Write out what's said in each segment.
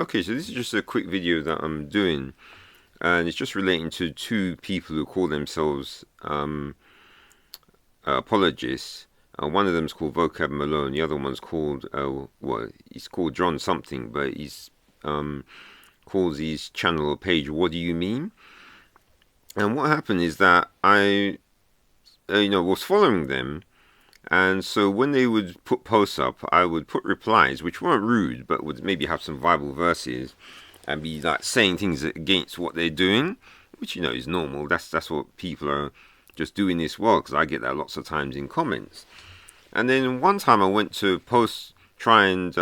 Okay, so this is just a quick video that I'm doing, and it's just relating to two people who call themselves apologists. One of them's called Vocab Malone. The other one's called he's called John something, but he's calls his channel or page "What Do You Mean?" And what happened is that I, was following them. And so when they would put posts up, I would put replies, which weren't rude, but would maybe have some Bible verses and be like saying things against what they're doing, which is normal. That's what people are just doing this world, because I get that lots of times in comments. And then one time I went to try and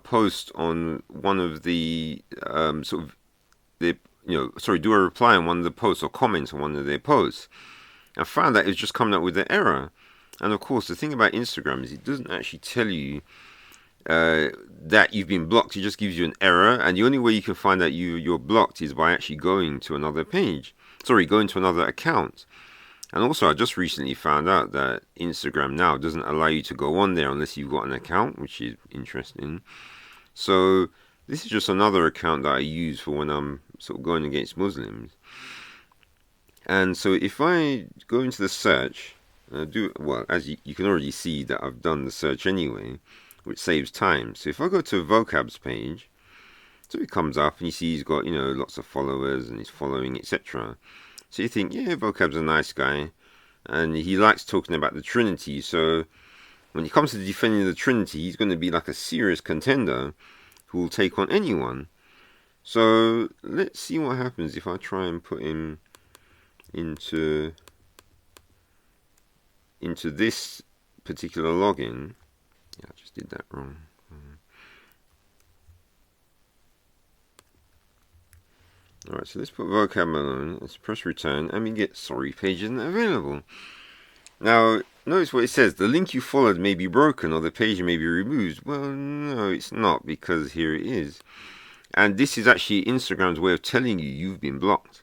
post on one of the do a reply on one of the posts or comments on one of their posts. I found that it was just coming up with an error. And of course, the thing about Instagram is it doesn't actually tell you that you've been blocked. It just gives you an error. And the only way you can find out you're blocked is by actually going to another going to another account. And also, I just recently found out that Instagram now doesn't allow you to go on there unless you've got an account, which is interesting. So this is just another account that I use for when I'm sort of going against Muslims. And so if I go into the search, as you can already see that I've done the search anyway, which saves time. So if I go to Vocab's page, so it comes up and you see he's got, lots of followers and he's following, etc. So you think, yeah, Vocab's a nice guy and he likes talking about the Trinity. So when it comes to defending the Trinity, he's going to be like a serious contender who will take on anyone. So let's see what happens if I try and put him into this particular login. Yeah, I just did that wrong. Alright, so let's put Vocab Malone, let's press return, and we get sorry page isn't available. Now, notice what it says, the link you followed may be broken or the page may be removed. Well, no, it's not, because here it is. And this is actually Instagram's way of telling you you've been blocked.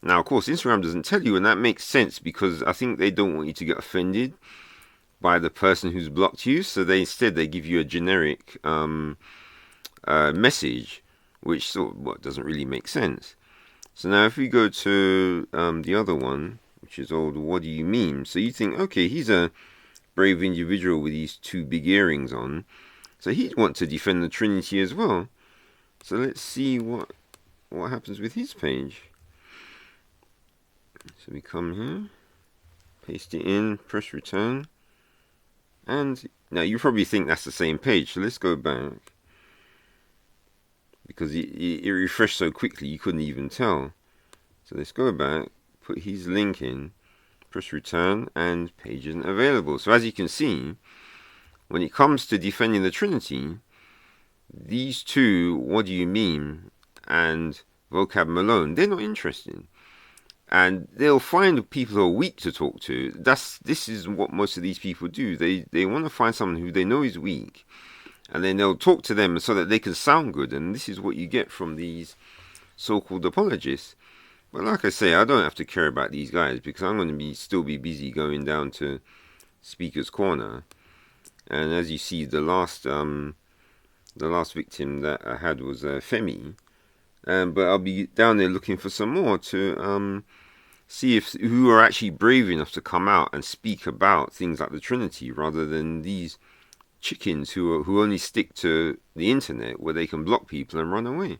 Now, of course, Instagram doesn't tell you, and that makes sense because I think they don't want you to get offended by the person who's blocked you. So they give you a generic message, which doesn't really make sense. So now if we go to the other one, which is old "What Do You Mean?" So you think, okay, he's a brave individual with these two big earrings on, so he'd want to defend the Trinity as well. So let's see what happens with his page. So we come here, paste it in, press return, and now you probably think that's the same page. So let's go back, because it refreshed so quickly you couldn't even tell. So let's go back, put his link in, press return, and page isn't available. So as you can see, when it comes to defending the Trinity, these two, What Do You Mean? And Vocab Malone, they're not interested. And they'll find people who are weak to talk to. This is what most of these people do. They want to find someone who they know is weak, and then they'll talk to them so that they can sound good. And this is what you get from these so-called apologists. But like I say, I don't have to care about these guys because I'm going to still be busy going down to Speaker's Corner. And as you see, the last victim that I had was Femi. But I'll be down there looking for some more to see who are actually brave enough to come out and speak about things like the Trinity, rather than these chickens who only stick to the internet where they can block people and run away.